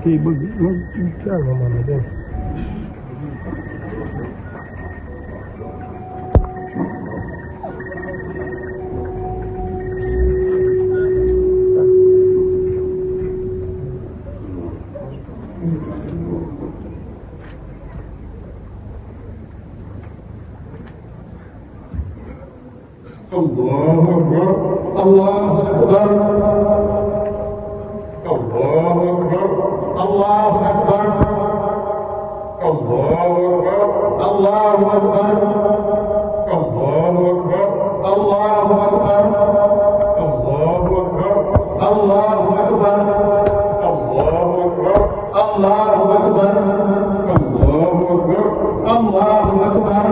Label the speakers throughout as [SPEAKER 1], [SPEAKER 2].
[SPEAKER 1] kii bëgg ma caal ma man dem
[SPEAKER 2] الله أكبر الله أكبر الله أكبر الله أكبر الله أكبر الله أكبر الله أكبر الله أكبر الله أكبر الله أكبر الله أكبر الله أكبر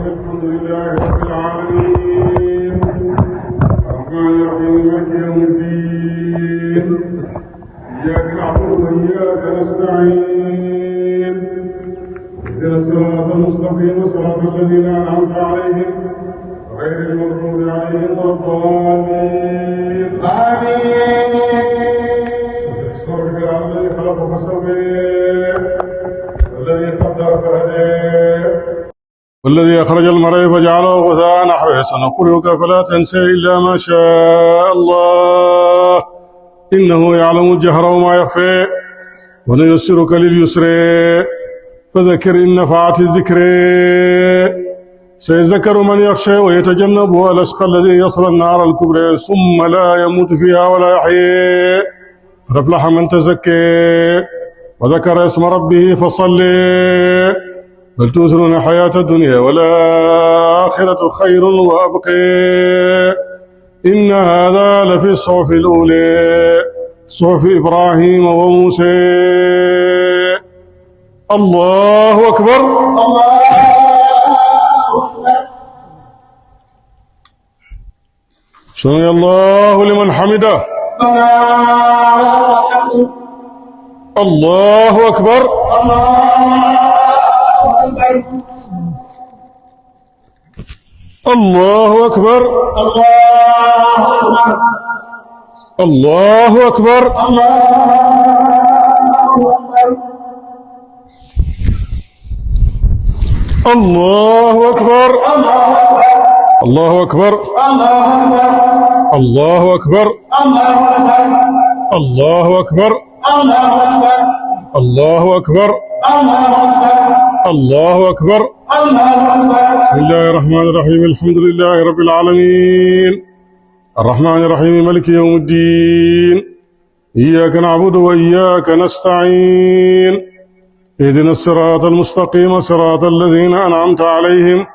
[SPEAKER 2] الحمد لله رب العالمين الرحمن الرحيم مالك يوم الدين إياك نعبد وإياك نستعين اهدنا الصراط المستقيم صراط الذين أنعمت عليهم غير المغضوب عليهم ولا الضالين آمين اذكر الذي خلق فسوى والذي قدر فهدى والذي أخرج المرعى فجعله غثاء نحوه سنقرئك فلا تنسى إلا ما شاء الله إنه يعلم الجهر وما يخفى ونيسرك لليسر فذكر إن نفعت الذكر سيذكر من يخشى ويتجنبها الأشقى الذي يصل النار الكبرى ثم لا يموت فيها ولا يحيى قد أفلح من تزكى وذكر اسم ربه فصلى بل تؤثرون الحياة الدنيا والآخرة خير وأبقى إن هذا لفي الصحف الأولى صحف إبراهيم وموسى الله أكبر الله أكبر سمع الله لمن حمده الله أكبر الله أكبر الله أكبر الله أكبر الله أكبر الله أكبر الله أكبر الله أكبر الله أكبر بسم الله الرحمن الرحيم الحمد لله رب العالمين الرحمن الرحيم مالك يوم الدين إياك نعبد وإياك نستعين اهدنا الصراط المستقيم صراط الذين أنعمت عليهم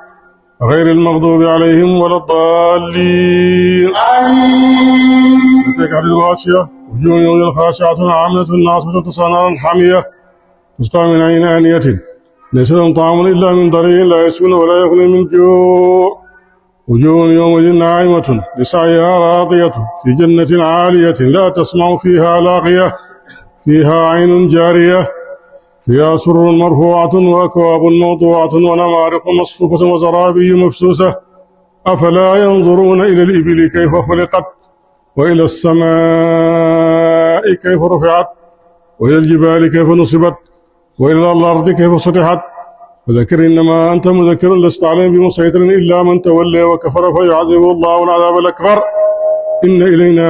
[SPEAKER 2] غير المغضوب عليهم ولا الضالين آمين. تلك حديث الغاشية وجوه يوم خاشعة عاملة ناصبة تصلى نارا حامية تسقى من عين آنية ليس لهم طعام إلا من ضريع لا يسمن ولا يغني من جوع وجوه يومئذ ناعمة لسعيها راضية في جنة عالية لا تسمع فيها لاغية فيها عين جارية فيها سرر مرفوعة وأكواب موضوعة ونمارق مصفوفة وزرابي مبثوثة أفلا ينظرون إلى الإبل كيف خلقت وإلى السماء كيف رفعت وإلى الجبال كيف نصبت وإلى الأرض كيف سطحت فذكر إنما أنت مذكر لست عليهم بمسيطر إلا من تولى وكفر فيعذبه الله العذاب الأكبر إن إلينا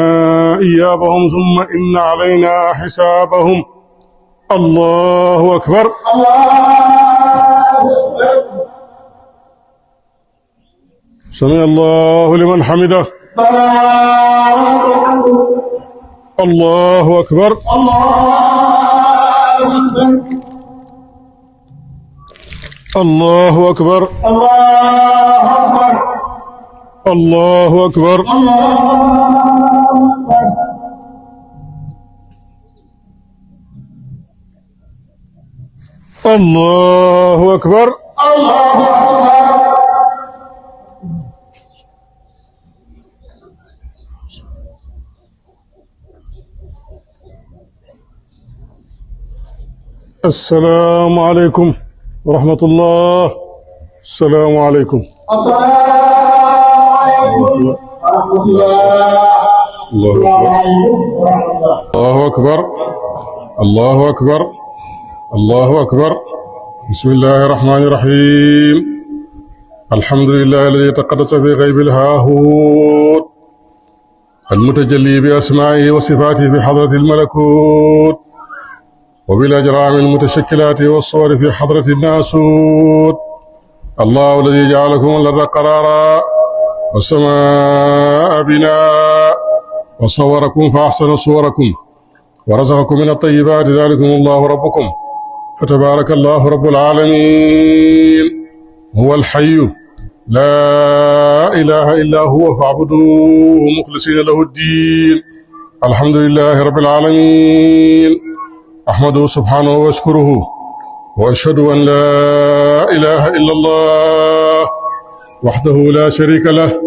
[SPEAKER 2] إيابهم ثم إن علينا حسابهم الله أكبر سمع الله لمن حمده الله أكبر الله أكبر الله أكبر الله أكبر السلام عليكم ورحمة الله. السلام عليكم.
[SPEAKER 3] السلام عليكم ورحمة الله.
[SPEAKER 2] الله أكبر الله أكبر الله أكبر. بسم الله الرحمن الرحيم. الحمد لله الذي تقدس في غيب الهاهوت المتجلي بأسمائه وصفاته في حضرة الملكوت وبالأجرام المتشكلات والصور في حضرة الناسوت. الله الذي جعلكم الأرض قرارا والسماء بناء وصوركم فأحسن صوركم ورزقكم من الطيبات، ذلكم الله ربكم فتبارك الله رب العالمين. هو الحي لا إله إلا هو فاعبدوه مخلصين له الدين. الحمد لله رب العالمين. أحمده سبحانه وأشكره وأشهد أن لا إله إلا الله وحده لا شريك له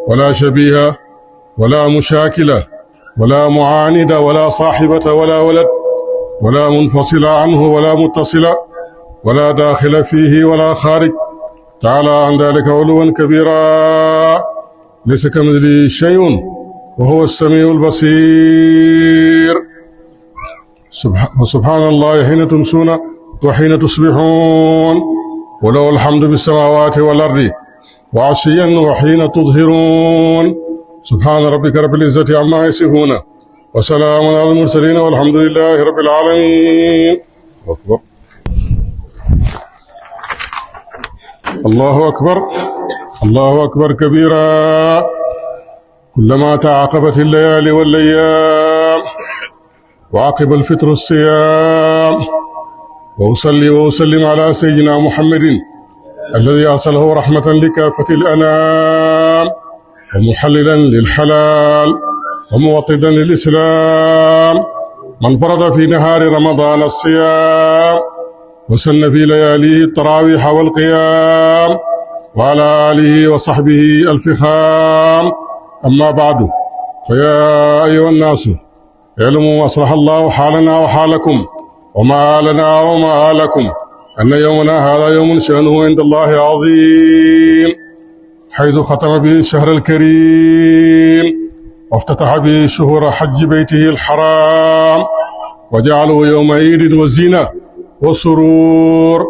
[SPEAKER 2] ولا شبيه ولا مشاكل ولا معاند ولا صاحبة ولا ولد ولا منفصل عنه ولا متصل ولا داخل فيه ولا خارج، تعالى عن ذلك علوا كبيرا، ليس كمثله شيء وهو السميع البصير. وسبحان الله حين تمسون وحين تصبحون، وله الحمد في السماوات والأرض وعشيا وحين تظهرون. سبحان ربك رب العزة عما يصفون وسلام على المرسلين والحمد لله رب العالمين. أكبر. الله أكبر الله أكبر كبيرا. كلما تعاقبت الليالي والأيام وعقب الفطر الصيام، وأصلي وأسلم على سيدنا محمد الذي أرسله رحمة لكافة الأنام ومحللا للحلال وموطدا للإسلام، من فرض في نهار رمضان الصيام وسن في لياليه التراويح والقيام، وعلى آله وصحبه الفخام. أما بعد، فيا أيها الناس اعلموا أصلح الله حالنا وحالكم ومآلنا ومآلكم أن يومنا هذا يوم شأنه عند الله عظيم، حيث ختم به الشهر الكريم وافتتح به شهور حج بيته الحرام، وجعله يوم عيد والزينة والسرور،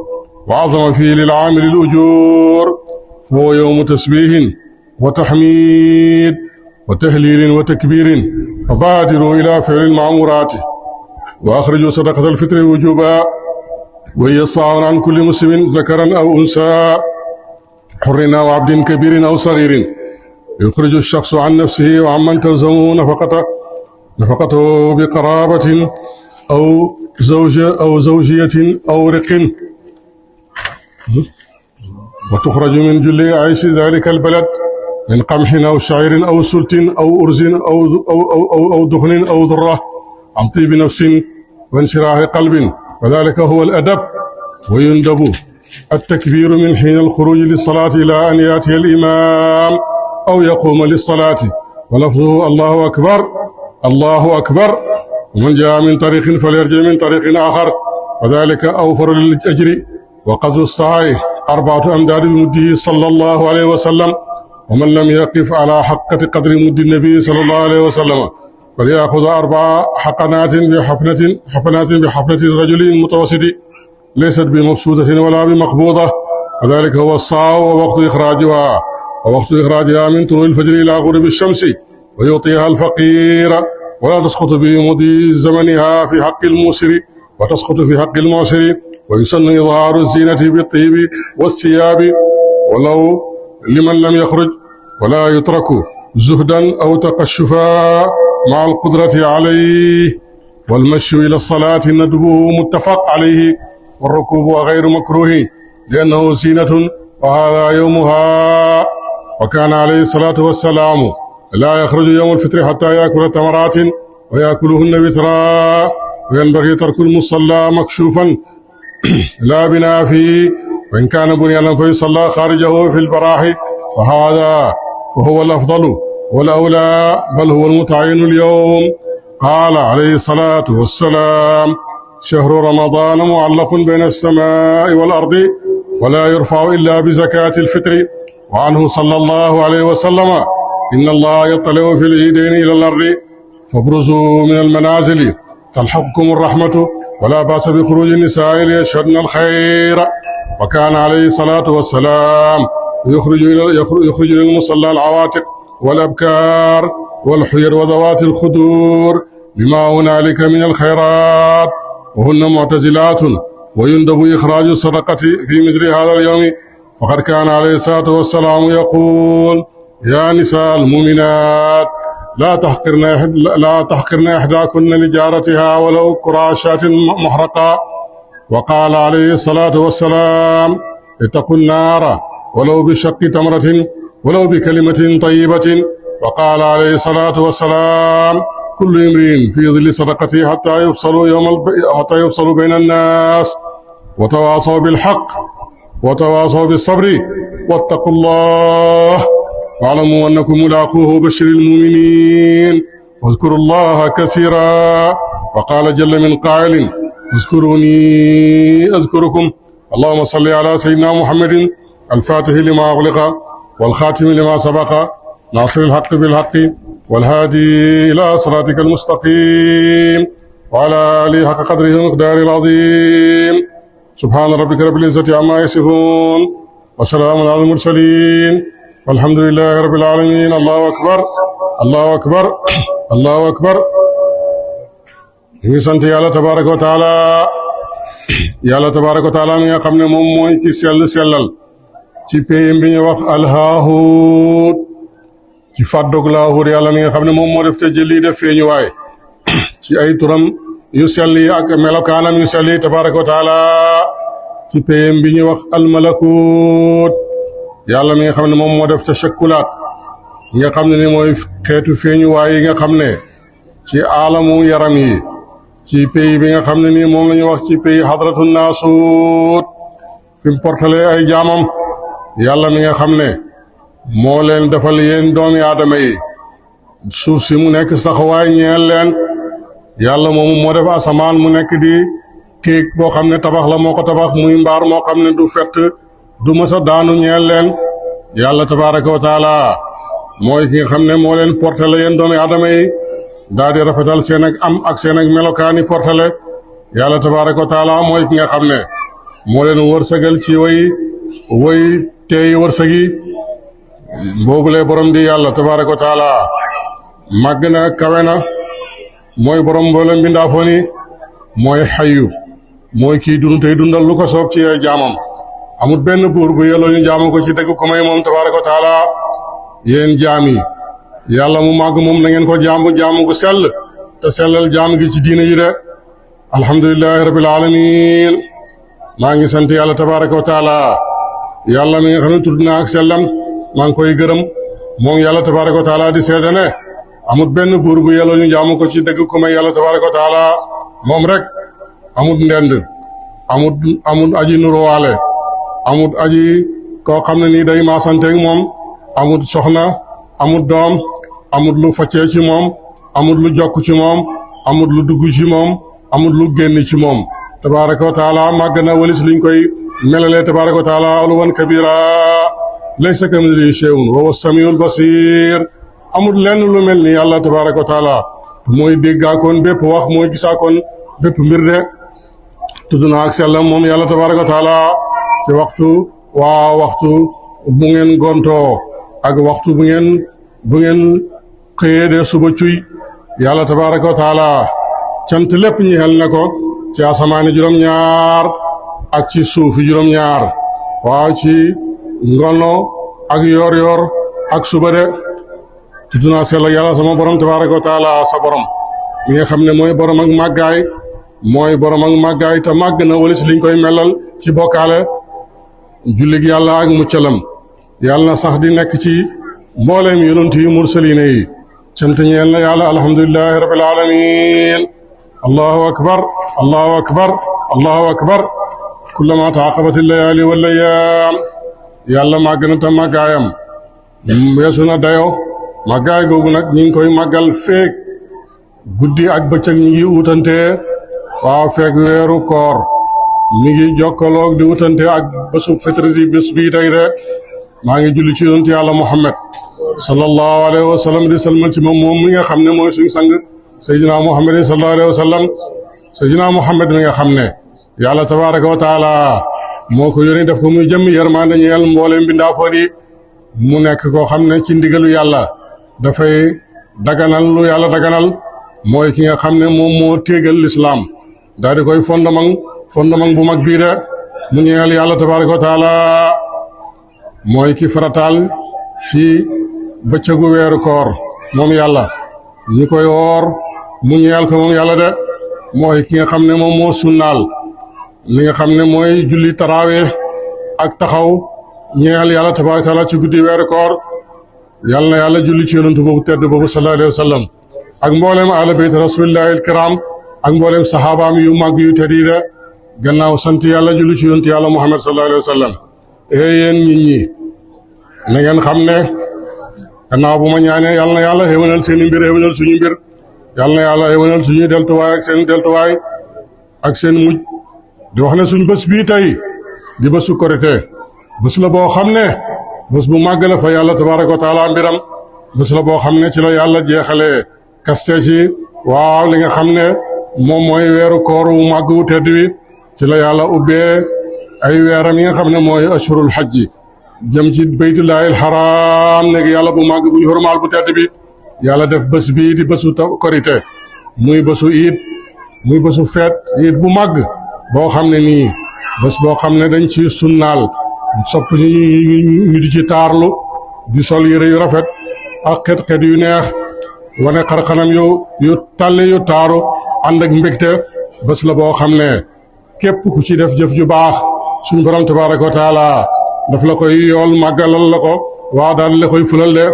[SPEAKER 2] وعظم فيه للعامل الأجور، فهو يوم تسبيح وتحميد وتهليل وتكبير. فبادروا إلى فعل المعمورات وأخرجوا صدقة الفطر وجوبا، وهي صاع عن كل مسلم ذكرا أو أنثى، حر أو عبد كبير أو صغير، يخرج الشخص عن نفسه وعمن تلزمه نفقته بقرابة أو زوجية أو رق، وتخرج من جل عيش ذلك البلد من قمح أو شعير أو سلت أو أرز أو دخن أو ذرة، عن طيب نفس وانشراح قلب، وذلك هو الأدب. ويندب التكبير من حين الخروج للصلاة إلى أن يأتي الإمام أو يقوم للصلاة، ولفظه الله أكبر الله أكبر. ومن جاء من طريق فليرجع من طريق آخر، وذلك أوفر للأجر. وقدر السعي 4 أمداد مده صلى الله عليه وسلم، ومن لم يقف على حقة قدر مد النبي صلى الله عليه وسلم فليأخذ 4 حقنات بحفنة رجل متوسط ليست بمبسوطة ولا بمقبوضة، وذلك هو الصاع. ووقت إخراجها من طلوع الفجر إلى غروب الشمس، ويعطيها الفقير، ولا تسقط بمضي زمنها في حق الموسر وتسقط في حق المعسر. ويسن إظهار الزينة بالطيب والثياب ولو لمن لم يخرج، ولا يترك زهدا أو تقشفا مع القدرة عليه. والمشي إلى الصلاة ندبه متفق عليه، والركوب غير مكروه لأنه زينة وهذا يومها. وكان عليه الصلاة والسلام لا يخرج يوم الفطر حتى يأكل تمرات ويأكلهن وترا، وينبغي ترك المصلى مكشوفا لا بناء فيه، وإن كان بنيانا فيصلى خارجه في البراح، وهذا فهو الأفضل والأولى، بل هو المتعين اليوم. قال عليه الصلاة والسلام: شهر رمضان معلق بين السماء والأرض ولا يرفع إلا بزكاة الفطر. وعنه صلى الله عليه وسلم: إن الله يطلع في العيدين إلى الأرض فابرزوا من المنازل تلحقكم الرحمة ولا بأس بخروج النساء ليشهدن الخير. وكان عليه الصلاة والسلام يخرج للمصلى العواتق والأبكار والحير وذوات الخدور بما هنالك من الخيرات، وهن معتزلات، ويندب إخراج الصدقة في مثل هذا اليوم، فقد كان عليه الصلاة والسلام يقول: يا نساء المؤمنات لا تحقرن إحداكن لجارتها ولو كراشات محرقة. وقال عليه الصلاة والسلام: اتقوا النار ولو بشق تمرة ولو بكلمة طيبة. وقال عليه الصلاة والسلام: كل امرئ في ظل صدقته حتى يفصلوا بين الناس، وتواصوا بالحق وتواصوا بالصبر واتقوا الله واعلموا أنكم ملاقوه. بشر المؤمنين واذكروا الله كثيرا. وقال جل من قائل: اذكروني أذكركم. اللهم صل على سيدنا محمد الفاتح لما أغلق والخاتم لما سبق ناصر الحق بالحق والهادي إلى صراطك المستقيم وعلى آله حق قدره ومقداره العظيم. سبحان ربك رب العزة عما يصفون وسلام على المرسلين والحمد لله رب العالمين. الله أكبر الله أكبر الله أكبر. sant yàlla tabaraka wa taala, yàlla tabaraka wa taala mi nga xam ne moom mooy ki sellal ci péyam bi ñu wax alhaahut ci fàddog laahut. yàlla mi nga xam ne moom moo def te jëli def feeñuwaay ci ay turam yu sell yi ak melokaanam yu sell yi tabaraka wa taala ci péyam bi ñu wax almalakut. yàlla mi nga xam ne moom moo def te shakkulaat nga xam ne ni mooy xeetu feeñuwaay yi nga xam ne ci aalamu yaram yi ci pays bi nga xam ne nii moom la ñu wax ci pays hadratu naasut fi mu portale ay jaamam. yàlla mi nga xam ne moo leen defal yéen doomi aadama yi suuf si mu nekk saxawaay ñeel leen. yàlla moomu moo def asamaan mu nekk di kéeg boo xam ne tabax la moo ko tabax, muy mbaar moo xam ne du fett du mësa daanu ñeel leen. yàlla tabaraka wa taala mooy ki nga xam ne moo leen portale yéen doomi aadama yi daa di rafetal seen ak am ak seen ak melokaani portale. yàlla tabaraka wa taala mooy ki nga xam ne moo leen wërsëgal ci way teey wërsëgi boobule borom di yàlla tabaraka wa taala màgg na kawe na, mooy borom mboolem mbindaafoon yi, mooy xayu, mooy kii dund tey dundal lu ko soob ci ay jaamam. amul benn buur bu yelloo ñu jaamu ko ci dëgg ko may moom tabaraka wa taala. yéen jaam yi yàlla mu màgg moom na ngeen ko jaamu gu sell te sellal jaam gi ci diina yi de. alhamdulillahi rabbil alamin. maa ngi sant yàlla tabaraka wa taala, yàlla mi nga xam ne tudd na ak sellam maa ngi koy gërëm moom yàlla tabaraka wa taala di seede ne amul benn buur bu yelloo ñu jaamu ko ci dëgg ko may yàlla tabaraka wa taala moom rek. amul ndend, amul aji nuruwaale, amul aji koo xam ne nii day maasanteeg moom, amul soxna, amul doom, amul lu faccee ci moom, amul lu jokk ci moom, amul lu dugg ci moom, amul lu génn ci moom. tabaraka wa taala màgg na walis liñ koy melalee tabaraka wa taala uluwan kabira. laysa kamithlihi shay'un wa huwa as-sami'ul basir. amul lenn lu mel ni yàlla tabaraka wa taala mooy déggaakoon bépp wax, mooy gisaakoon bépp mbir de. tudd na ak sellam moom yàlla tabaraka wa taala ci waxtu bu ngeen gontoo ak waxtu bu ngeen xëyee de suba cuy. yàlla tabaraka wa taala cant lépp ñi xel na ko ci asamaani juróom-ñaar ak ci suufi juróom-ñaar, waaw ci ngono ak yor ak suba de. tudd naa sell yàlla sama borom tabaraka wa taala, sa borom mi nga xam ne mooy borom ak màggaay te màgg na walis liñ koy melal ci bokkaale. jullig yàlla ak muccalam yàlla na sax di nekk ci mbooleem yonent yi mursaliina yi. cant ñeel na yàlla. alhamdulillahi rabbil alamin. allahu akbar allahu akbar allahu akbar. kullama taaqabat al-layaali wal-ayyaam. yàlla màgg na te màggaayam weesu na dayo. màggaay googu nag ñi ngi koy màggal feek guddi ak bëccëg ñi ngi utante. waaw feek weeru koor mi ngi jokkaloog di utante ak bésu fitri di bés bii tey de. maa ngi julli ci yonent yàlla Muhammad sallallahu alayhi wa sallam di salmal ci moom mi nga xam ne mooy suñu sang Seydina Muhammad sallallahu alayhi wa sallam Seydina Muhammad mi nga xam ne yàlla tabaraka wa taala moo ko yónni def ko muy jëmm yërmande ñeel mbooleem mbindaafoon yi mu nekk koo xam ne ci ndigalu yàlla dafay daganal lu yàlla daganal mooy ki nga xam ne moom moo téegal lislaam daal di koy fondement bu mag bii de mu ñeel yàlla tabaraka wa taala mooy ki farataal ci bëccëgu weeru koor moom yàlla ñi koy woor mu ñeel ko moom yàlla de mooy ki nga xam ne moom moo sunnaal li nga xam ne mooy julli taraawe ak taxaw ñeel yàlla tabaaraka wa taala ci guddi weeru koor yàlla na yàlla julli ci yonent boobu tedd boobu sallallahu alayhi wa sallam ak mbooleem ahlu bayt rasulillahi alkiram ak mbooleem saxaabaam yu mag yu tedd yi de gannaaw sant yàlla julli ci yonent yàlla Muhammad sallallahu alayhi wa sallam yéen nit ñi na ngeen xam ne gannaaw bu ma ñaanee yàlla na yàlla xéwénal seen i mbir xéwénal suñu mbir yàlla na yàlla xéwénal suñuy deltuwaay ak seen deltuwaay ak seen mujj di wax ne suñ bés bii tey di bésu korite bés la boo xam ne bés bu màgg la fa yàlla tabaraka wa taala mbiram bés la boo xam ne ci la yàlla jeexalee kaste ci waaw li nga xam ne moom mooy weeru koor wu màgg wu tedd wi ci la yàlla ubbee ay weeram yi nga xam ne mooy ashurul hajji jëm ci baytullaahil haram léegi yàlla bu màgg bu ñu xormaal bu tedd bi yàlla def bés bii di bésu korite muy bésu iid muy bésu feet iid bu màgg boo xam ne nii bés boo xam ne dañ ci sunnaal sopp ñu di ci taarlu di sol yére yu rafet ak xet-xet yu neex wane xarxanam yu tàlli yu taaru ànd ak mbégte bés la boo xam ne képp ku ci def jëf ju baax suñu borom tabaraka wa taala daf la koy yool màggalal la ko waa daal la koy fulal de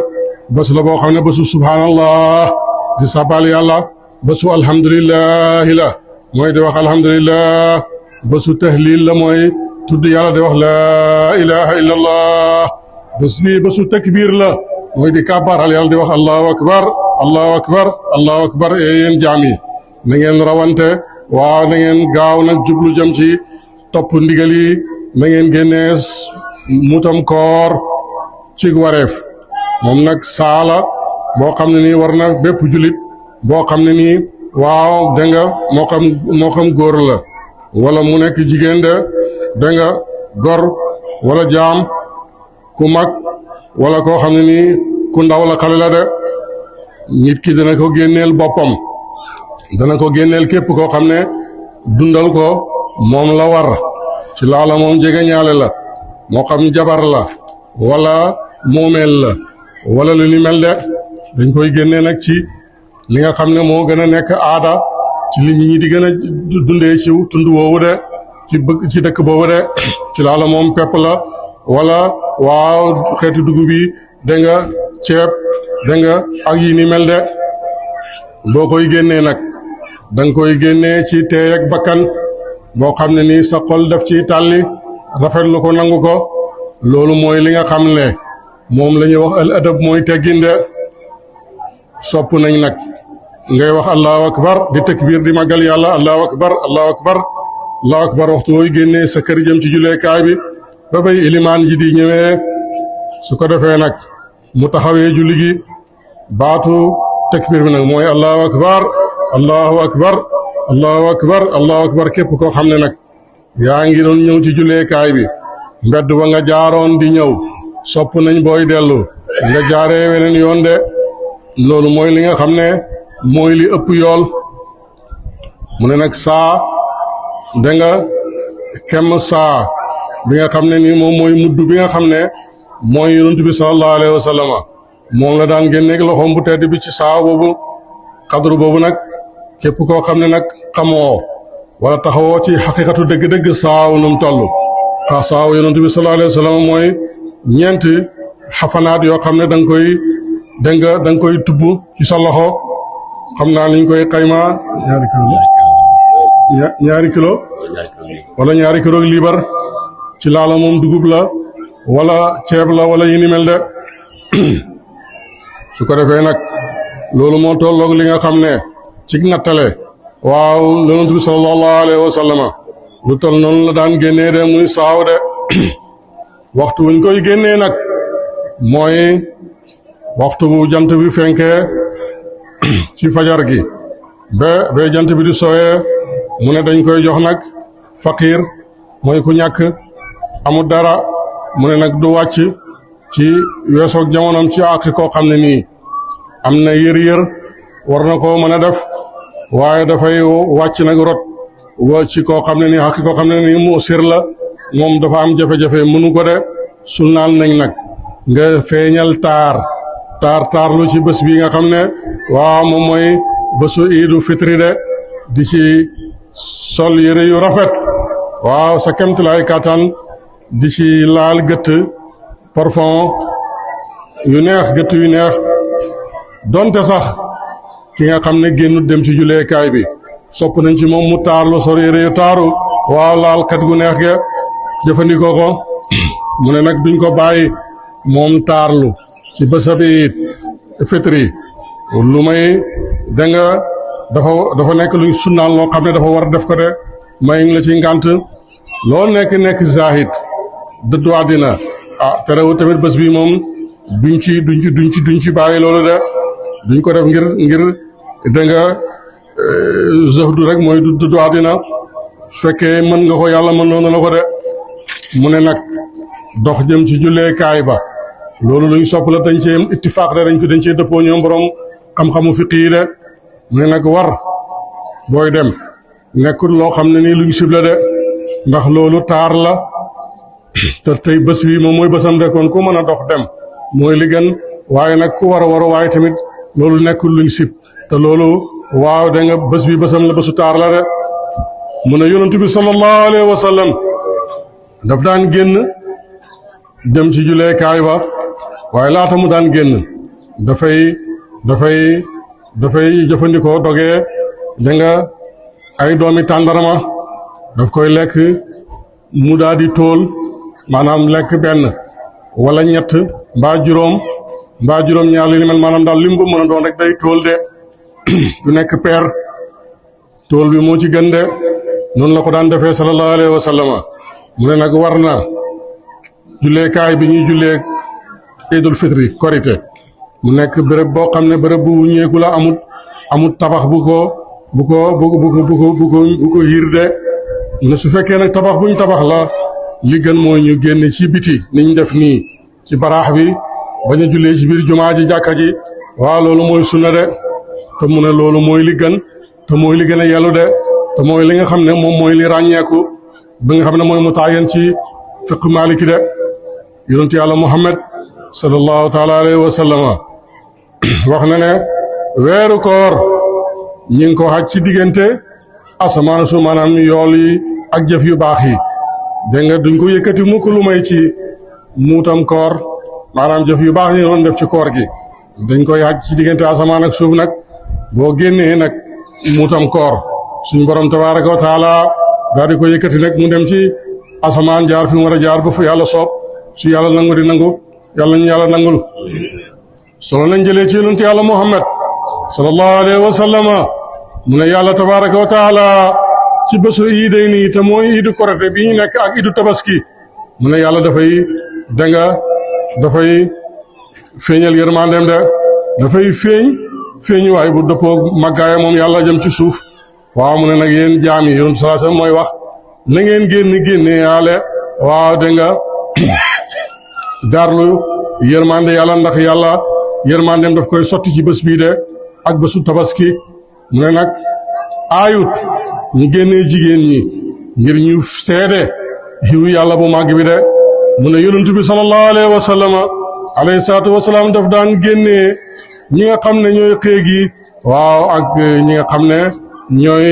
[SPEAKER 2] bés la boo xam ne bésu subhaanallah di sabal yàlla bésu alhamdulillahi la mooy di wax alhamdulillah bésu tahlil la mooy tudd yàlla di wax laa ilaha illa allah bés bii bésu takbir la mooy di kàbbaaral yàlla di wax allahu akbar allahu akbar allahu akbar yéen jaam yi na ngeen rawante waaw na ngeen gaaw nag jublu jëm ci topp ndigal yi na ngeen génnee mutam koor ci wareef moom nag saala boo xam ne nii war na bépp julit boo xam ne nii waaw da nga moo xam góor la wala mu nekk jigéen de da nga gor wala jaam ku mag wala koo xam ne nii ku ndaw la xale la de nit ki dana ko génneel boppam dana ko génneel képp koo xam ne dundal ko moom la war ci laala moom jege ñaale la moo xam jabar la wala moomeel la wala lu ni mel de dañ koy génnee nag ci li nga xam ne moo gën a nekk aada ci li ñi di gën a dundee ci tund woowu de ci dëkk boobu de ci laala moom pepp la wala waaw xeetu dugub yi da nga ceeb da nga ak yi ni mel de boo koy génnee nag da nga koy génnee ci teey ak bakkan boo xam ne nii sa xol def ci tàlli rafetlu ko nangu ko loolu mooy li nga xam ne moom la ñuy wax al adab mooy teggin de sopp nañ nag ngay wax allahu akbar di takbir di màggal yàlla allahu akbar allahu akbar allahu akbar waxtu wooy génnee sa kër jëm ci julleekaay bi ba bay ilimaan ji di ñëwee su ko defee nag mu taxawee julli gi baatu takbir bi nag mooy allahu akbar allahu akbar allahu akbar allahu akbar képp koo xam ne nag yaa ngi doon ñëw ci julleekaay bi mbedd ba nga jaaroon di ñëw sopp nañ booy dellu nga jaaree weneen yoon de loolu mooy li nga xam ne mooy li ëpp yool mu ne nag saa da nga kem saa bi nga xam ne nii moom mooy mudd bi nga xam ne mooy yonent bi sallallahu alayhi wa sallam moom la daan génneeg loxoom bu tedd bi ci saa boobu xadru boobu nag képp koo xam ne nag xamoo wala taxawoo ci xaqiqatu dëgg-dëgg saaw num toll saaw yonent bi sallallahu alayhi wa sallam mooy ñeenti xafanaat yoo xam ne da nga koy tubb ci sa loxo xam naa liñ koy xayma ñaari kilo wala ñaari kilo liibar ci laala moom dugub la wala ceeb la wala yi ni mel de su ko defee nag loolu moo tolloog li nga xam ne ci nattale waaw yonent bi sallallahu alayhi wa sallam lu toll noonu la daan génnee de muy saaw de waxtu wuñ koy génnee nag mooy waxtu bu jant bi fenkee ci fajar gi ba jant bi di sooyee mu ne dañ koy jox nag faqir mooy ku ñàkk amul dara mu ne nag du wàcc ci weesoog jamonoom ci àq koo xam ne nii am na yër war na koo mën a def waaye dafay wàcc nag rot ci koo xam ne nii àq koo xam ne nii mu sir la moom dafa am jafe-jafe mënu ko de sunnaal nañ nag nga feeñal taar lu ci bés bi nga xam ne waaw moom mooy bésu iidu fitri de di ci sol yére yu rafet waaw sa kemtulaay kàttan di ci laal gëtt parfum yu neex gëtt yu neex donte sax ki nga xam ne génnut dem ci juleekaay bi sopp nañ ci moom mu taarlu sol yére yu taaru waaw laal xet gu neex ge jëfandikoo ko mu ne nag duñ ko bàyyi moom taarlu ci bésabi it fitri lu may danga dafa nekk luñ sunnaal loo xam ne dafa war a def ko de may la ci ngànt loolu nekk zahid dëddu àddina terewul tamit bés bi moom duñ ci bàyyi loolu de duñ ko def ngir danga zahdu rek mooy dëddu àddina su fekkee mën nga ko yàlla mën noonu la ko de mu ne nag dox jëm ci julleekaay ba loolu luñ sopp la dañ cee ittifaaq de dañ cee dëppoo ñoom borom xam-xamu fiq yi de mu ne nag war booy dem nekkul loo xam ne nii luñ sib la de ndax loolu taar la te tey bés bi moom mooy bésam de kon ku mën a dox dem mooy li gën waaye nag ku war a waaye tamit loolu nekkul luñ sib te loolu waaw da nga bés bi bésam la bésu taar la de mu ne yonent bi sallallahu alayhi wa sallam daf daan génn dem ci juleekaay ba waaye laata mu daan génn dafay jëfandikoo dogee da nga ay doomi tàndarama daf koy lekk mu daal di tóol maanaam lekk benn wala ñett mbaa juróom ñaar li mel maanaam daal lim bu mën a doon rek day tóol de du nekk peer tóol bi moo ci gën de noonu la ko daan defee sallallahu alayhi wa sallam mu ne nag war na julleekaay bi ñuy jullee iidul fitri korite mu nekk béréb boo xam ne béréb bu wuññeeku la amut tabax bu ko yiir de mu ne su fekkee nag tabax buñ tabax la li gën mooy ñu génn ci biti niñ def nii ci baraax bi bañ a jullee ci biir jumaa ji jàkka ji waaw loolu mooy sunna de te mu ne loolu mooy li gën te mooy li gën a yellu de te mooy li nga xam ne moom mooy li ràññeeku bi nga xam ne mooy mu taayen ci fiq maliki de yonent yàlla Muhammad sallallahu taala alayhi wa sallama wax na ne weeru koor ñi ngi ko xaj ci diggante asamaan su maanaam yool yi ak jëf yu baax yi dégg nga duñ ko yëkkati mukk lu may ci muutam koor maanaam jëf yu baax yi doon def ci koor gi dañ koy xaj ci diggante asamaan ak suuf nag boo génnee nag muutam koor suñ borom tabaaraka wa taala daal di ko yëkkati nag mu dem ci asamaan jaar fi mu war a jaar ba fu yàlla soob su yàlla nangu di nangu yàlla ñu yàlla nangul solo nañ jëlee ci yonent yàlla Muhammad sallallahu alayhi wa sallama mu ne yàlla tabaaraka wa taala ci bésu iiday nii te mooy iidu korite bi ñu nekk ak iidu tabaski mu ne yàlla dafay feeñal yërmandeem de dafay feeñuwaay bu dëppoo màggaaya moom yàlla jëm ci suuf waaw mu ne nag yéen jaam yi yonent sallallahu alayhi wa sallam mooy wax na ngeen génne yaale waaw dégg nga daarlu yërmande yàlla ndax yàlla yërmandeem daf koy sotti ci bés bii de ak bésu tabaski mu ne nag aayut ñu génnee jigéen ñi ngir ñu seede xiwu yàlla bu màgg bi de mu ne yonent bi sallallahu alayhi wa sallam alayhi salaatu wa salaam daf daan génnee ñi nga xam ne ñooy xéeg yi waaw ak ñi nga xam ne ñooy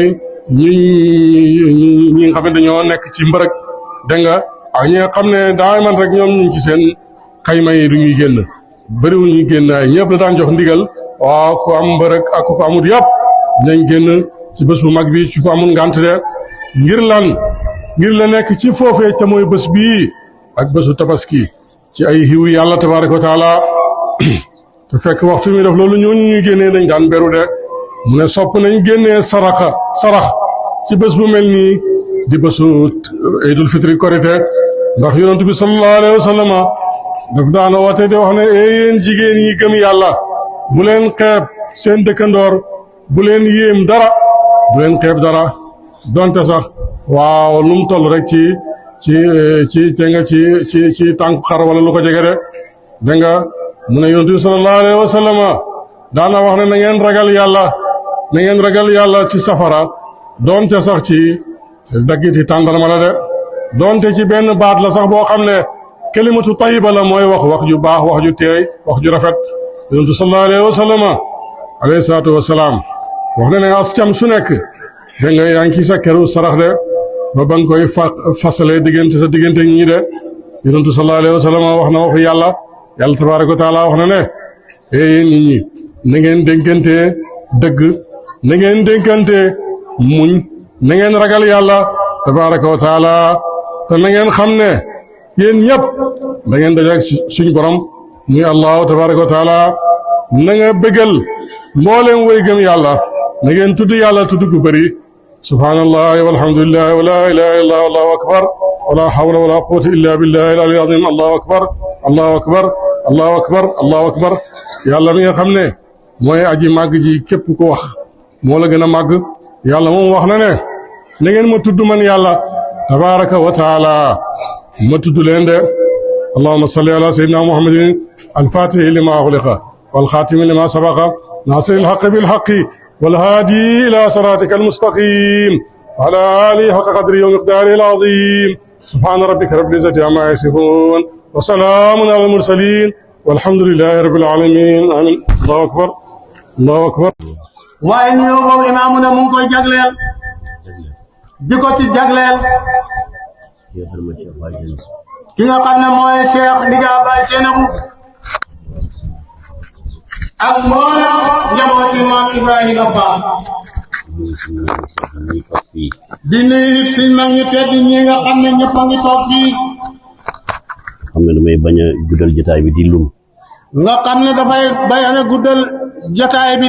[SPEAKER 2] ñi nga xam ne dañoo nekk ci mbërëg dégg nga ak ñi nga xam ne daa man rek ñoom ñu ci seen xayma yi du ñuy génn bëriwu ñuy génn ay ñëpp la daan jox ndigal waaw ku am mbërëg ak ku amut yàpp nañ génn ci bés bu mag bi ci ko amul ngànt de ngir la nekk ci foofee te mooy bés bii ak bésu tabaski ci ay xiw yàlla tabaaraka wa taala te fekk waxtu mi def loolu ñooñu ñuy génnee dañ daan beru de mu ne sopp nañ génnee sarax ci bés bu mel nii di bésu iidul fitri korite ndax yonent bi sallallahu alayhi wa sallam daf daan woote di wax ne yéen jigéen yi gëm yàlla bu leen xeeb seen dëkkandoor bu leen yéem dara bu leen xeeb dara donte sax waaw lu mu toll rek te nga ci tànku xar wala lu ko jege de da nga mu ne yonent bi sallallahu alayhi wa sallam daana wax ne na ngeen ragal yàlla ci safara donte sax ci daggiti tàndarma la de donte ci benn baat la sax boo xam ne kalimatu tayiba la mooy wax ju baax wax ju teey wax ju rafet yonent sallallahu alayhi wa sallam alayhi salaatu wa salaam wax na ne as cam su nekk da nga yaa ngi ci sa këru sarax de ba nga koy fasale sa diggante ñi de yonent sallallahu alayhi wa sallam wax na waxu yàlla tabaaraka wa taala wax na ne yéen nit ñi na ngeen dénkante dëgg na ngeen dénkante muñ na ngeen ragal yàlla tabaaraka wa taala te na ngeen xam ne yéen ñëpp da ngeen dajeek suñ borom muy allahu tabaaraka wa taala na nga bëggal mbooleem way gëm yàlla na ngeen tudd yàlla tudd gu bëri subhaanallahi walhamdulillahi wa laa ilaaha illallah allahu akbar wa laa hawla wa laa quwwata illa billahi al-aliyyil azim allahu akbar allahu akbar allahu akbar allahu akbar yàlla mi nga xam ne mooy aji màgg ji képp ko wax moo la gën a màgg yàlla moom wax na ne na ngeen ma tudd man yàlla tabaaraka wa taala ma tudd leen de allahumma salli ala sayyidina muhammadin al-fatihi lima ughliqa wal khatimi lima sabaqa nasiril haqqi bil haqqi wal hadi ila siratika al-mustaqim ala alihi haqqa qadrihi wa miqdarihi al-azim subhana rabbika rabbil izzati amma yasifun wa salamun ala al-mursalin walhamdulillahi rabbil alamin amin allahu akbar allahu akbar
[SPEAKER 1] waaye nuyoo boobu imaamu ne mu ngi koy jagleel di ko ci jagleel ki nga xam ne mooy Cheikh Ndiga Baye Seynabou ak mboolem njabooti maam Ibrahima Fall di nuyu suñ mag ñu tedd ñi nga xam ne ñëpp a ngi toog fii
[SPEAKER 3] xam ne damay bañ a guddal jotaay bi di lum
[SPEAKER 1] nga xam ne dafay bañ a guddal jotaay bi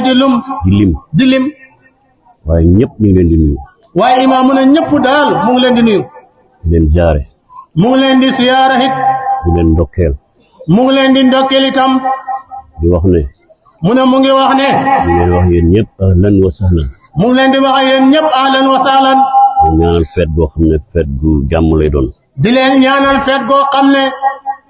[SPEAKER 1] di lim
[SPEAKER 3] waaye ñëpp ñu ngi leen di nuyu
[SPEAKER 1] waaye imaam mu ne ñëpp daal mu ngi leen di nuyu
[SPEAKER 3] di leen jaare
[SPEAKER 1] mu ngi leen di siyaara it
[SPEAKER 3] di leen ndokkeel
[SPEAKER 1] mu ngi leen di ndokkeel itam
[SPEAKER 3] di wax ne
[SPEAKER 1] mu ne mu ngi wax ne
[SPEAKER 3] di leen wax yéen ñëpp ahlan wa sahlan
[SPEAKER 1] mu ngi leen di wax yéen ñëpp ahlan wa sahlan
[SPEAKER 3] di ñaanal feet goo xam ne feet gu jàmm lay doon
[SPEAKER 1] di leen ñaanal feet goo xam ne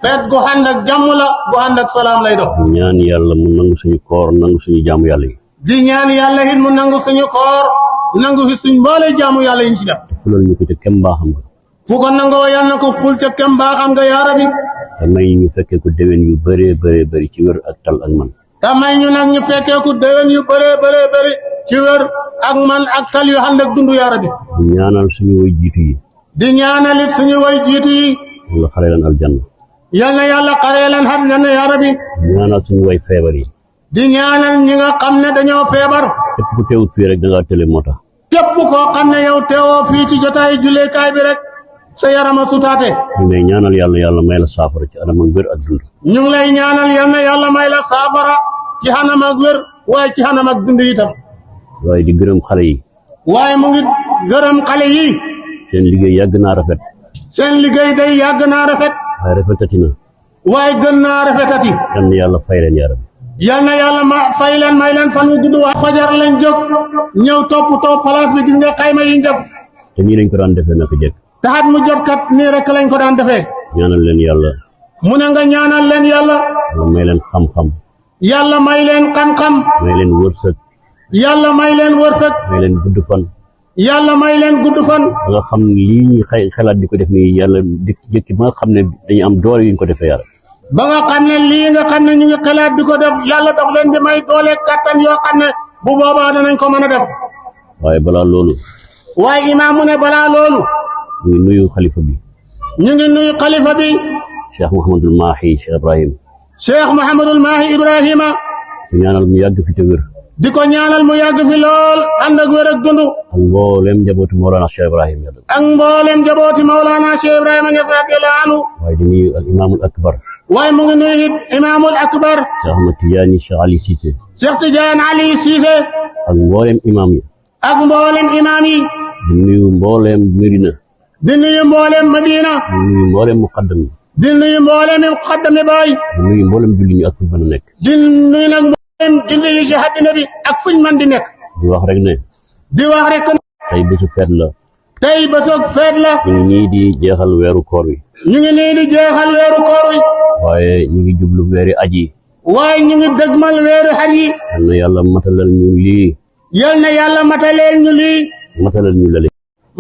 [SPEAKER 1] feet gu ànd ak jàmm la gu ànd ak salaam lay doon
[SPEAKER 3] di ñaan yàlla mu nangu suñu koor nangu suñu jaamu yàlla yi
[SPEAKER 1] di ñaan yàlla it mu nangu suñu koor nangu fi suñ mboole jaamu yàlla yi ñu ci def
[SPEAKER 3] te fulal ñu ko ca kem mbaaxam nga
[SPEAKER 1] fu ko nangoo yal na ko ful ca kem mbaaxam nga yaa rabbi
[SPEAKER 3] te may ñu fekkee ko déwén yu bëree bëri ci wér ak tal ak man
[SPEAKER 1] te may ñu nag ñu fekkee ko déwén yu bëree bëri ci wér ak man ak tal yu ànd ak dundu yaa rabbi
[SPEAKER 3] di ñaanal suñu way jiitu yi
[SPEAKER 1] di ñaanalit suñu way jiitu yi
[SPEAKER 3] yàlla xare leen aljanna
[SPEAKER 1] yal na yàlla xaree leen aljanna yaa rabbi
[SPEAKER 3] di ñaanal suñu way feebar yi
[SPEAKER 1] di ñaanal ñi nga xam ne dañoo feebar
[SPEAKER 3] képp ku teewut fii rek da ngaa tële moo tax
[SPEAKER 1] képp koo xam ne yow teewoo fii ci jotaayu julleekaay bi rek sa yarama sutaate
[SPEAKER 3] ñu ngi lay ñaanal yàlla may la saafara ci anam ak wér ak dund
[SPEAKER 1] ñu ngi lay ñaanal yàlla may la saafara ci xanam ak wér waaye ci xanam ak dund itam
[SPEAKER 3] waaye di gërëm xale yi
[SPEAKER 1] waaye mu ngi gërëm xale yi
[SPEAKER 3] seen liggéey yàgg naa rafet
[SPEAKER 1] seen liggéey day yàgg naa rafet
[SPEAKER 3] waaye rafetati na
[SPEAKER 1] waaye gën naa rafetati
[SPEAKER 3] yal na yàlla fay leen yaram
[SPEAKER 1] yal na yàlla fay leen may leen fan wu gudd waa fajar lañ jóg ñëw topp place bi gis nga xayma yi ñu def
[SPEAKER 3] te nii lañ ko daan defee naka jekk
[SPEAKER 1] taxat mu jot kat nii rek lañ ko daan defee
[SPEAKER 3] ñaanal leen yàlla
[SPEAKER 1] mu ne nga ñaanal leen yàlla
[SPEAKER 3] may leen xam-xam
[SPEAKER 1] yàlla may leen xam-xam
[SPEAKER 3] may leen wërsëg
[SPEAKER 1] yàlla may leen wërsëg
[SPEAKER 3] may leen gudd fan
[SPEAKER 1] yàlla may leen gudd fan
[SPEAKER 3] ba nga xam ne lii ñuy xalaat di ko def nii yàlla di jëkki ba nga xam ne dañu am doole yu ñu ko defee yàlla
[SPEAKER 1] ba nga xam ne lii nga xam ne ñu ngi xalaat di ko def yàlla daf leen di may doole kattan yoo xam ne bu boobaa danañ ko mën a def
[SPEAKER 3] waaye balaa loolu
[SPEAKER 1] waaye imaam mu ne balaa loolu
[SPEAKER 3] ñu ngi nuyu xalifa bi
[SPEAKER 1] ñu ngi nuyu xalifa bi
[SPEAKER 3] Cheikh Mouhamadul Mahi Cheikh Ibrahim
[SPEAKER 1] Cheikh Mouhamadul Mahi Ibrahima
[SPEAKER 3] di ñaanal mu yàgg fi te wér
[SPEAKER 1] di ko ñaanal mu yàgg fi lool ànd ak wér ak dund
[SPEAKER 3] ak mboolem njabootu Mawlana Cheikh Ibrahim yàlla
[SPEAKER 1] ak mboolem njabooti Mawlana Cheikh Ibrahima radiyallahu anhu
[SPEAKER 3] waaye di nuyu al imaamul akbar
[SPEAKER 1] waaye mu ngi nuyu it imaamul akbar
[SPEAKER 3] Cheikh Ahmad Tidiane Cheikh Ali Cissé
[SPEAKER 1] Cheikh Tidiane Ali Cissé
[SPEAKER 3] ak mboolem imaam yi
[SPEAKER 1] ak mboolem imaam yi
[SPEAKER 3] di nuyu mboolem Medina
[SPEAKER 1] di nuyu mboolem Madina
[SPEAKER 3] di nuyu mboolem muqaddam yi
[SPEAKER 1] di nuyu mboolem xaddami baay.
[SPEAKER 3] di nuyu mboolem julli ñi ak fuñ mën a nekk.
[SPEAKER 1] di nuyu nag mboolem julli yi ci àddina bi ak fuñ mën di nekk.
[SPEAKER 3] di wax rek ne.
[SPEAKER 1] di wax rek.
[SPEAKER 3] tey bésu feet la.
[SPEAKER 1] tey bésu feet la.
[SPEAKER 3] ñu ngi nii di jeexal weeru koor wi.
[SPEAKER 1] ñu ngi nii di jeexal weeru koor wi.
[SPEAKER 3] waaye ñu ngi jublu weeri aj yi.
[SPEAKER 1] waaye ñu ngi dëgmal weeru xaj yi.
[SPEAKER 3] yal na yàlla matalal ñu lii.
[SPEAKER 1] yal na yàlla mataleel ñu lii.
[SPEAKER 3] matalal ñu lale.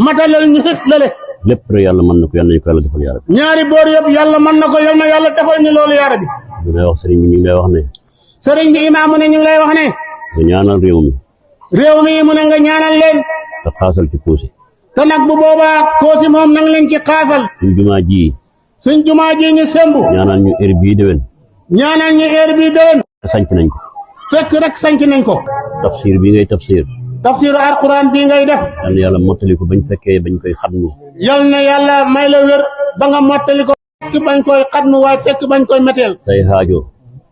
[SPEAKER 1] mataleel ñu xit lale.
[SPEAKER 3] lépp rek yàlla mën na ko yal nañu ko yàlla defal yaa rabbi.
[SPEAKER 1] ñaari boor yëpp yàlla mën na ko yal na yàlla defal ñu loolu yaa rabbi.
[SPEAKER 3] ñu lay wax sëriñ bi ñu ngi lay wax ne.
[SPEAKER 1] sëriñ bi imaamu ne ñu ngi lay wax ne.
[SPEAKER 3] nga ñaanal réew mi.
[SPEAKER 1] réew mi mu ne nga ñaanal leen.
[SPEAKER 3] te xaasal ci Kossy.
[SPEAKER 1] te nag bu boobaa Kossy moom nang leen ci xaasal.
[SPEAKER 3] suñ jumaa ji
[SPEAKER 1] ñu sembu.
[SPEAKER 3] ñaanal ñu heure bii déwén.
[SPEAKER 1] ñaanal ñu heure bii déwén.
[SPEAKER 3] sanc nañ ko.
[SPEAKER 1] fekk rek sanc nañ ko.
[SPEAKER 3] tafsir bi ngay tafsir.
[SPEAKER 1] tafsiru alquran bii ngay def.
[SPEAKER 3] yal na yàlla mottali ko bañ fekkee bañ koy xatmu.
[SPEAKER 1] yal na yàlla may la wér ba nga mottali ko. fekk bañ koy xatmu waaye fekk bañ koy meteel.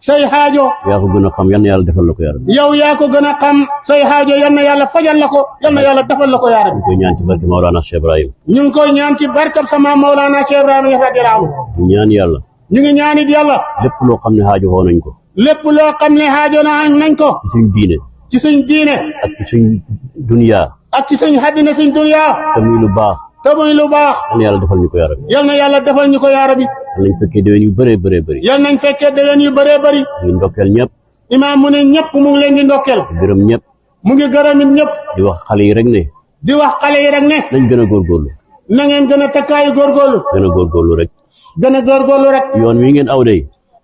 [SPEAKER 1] say xaajo.
[SPEAKER 3] yaa ko gën a xam yal na yàlla defal la ko yaa rabbi.
[SPEAKER 1] yow yaa ko gën a xam say xaajo yal na yàlla fajal la ko yal na yàlla defal la ko yaa rabbi.
[SPEAKER 3] ñu koy ñaan ci barke Maulana Cheikh Ibrahim.
[SPEAKER 1] ñu ngi koy ñaan ci barkab sama Maulana Cheikh Ibrahima radiyallahu anhu.
[SPEAKER 3] ñu ñaan yàlla.
[SPEAKER 1] ñu ngi ñaanit yàlla.
[SPEAKER 3] lépp loo xam ne xaajo xoo nañ ko.
[SPEAKER 1] lépp loo xam ne xaajo nañ ko.
[SPEAKER 3] ci suñ diine.
[SPEAKER 1] ci suñ diine.
[SPEAKER 3] ak ci suñ duniyaa.
[SPEAKER 1] ak ci suñ àddina suñ duniyaa.
[SPEAKER 3] te muy lu baax.
[SPEAKER 1] te muy lu baax.
[SPEAKER 3] yal na yàlla defal ñu ko yaa rabbi.
[SPEAKER 1] yal na yàlla defal ñu ko yaa rabbi.
[SPEAKER 3] yal nañ fekkee déwén yu bëree bëree bëri.
[SPEAKER 1] yal nañ fekkee déwén yu bëree bëri.
[SPEAKER 3] mu ngi ndokkeel ñëpp.
[SPEAKER 1] imaam mu ne ñëpp mu ngi leen di ndokkeel.
[SPEAKER 3] gërëm ñëpp.
[SPEAKER 1] mu ngi gërëmit ñëpp.
[SPEAKER 3] di wax xale yi rek ne.
[SPEAKER 1] di wax xale yi rek ne.
[SPEAKER 3] nañ gën a góorgóorlu.
[SPEAKER 1] na ngeen gën a takkaayu góorgóorlu.
[SPEAKER 3] gën a góorgóorlu rek.
[SPEAKER 1] gën a góorgóorlu rek.
[SPEAKER 3] yoon wi ngeen aw day.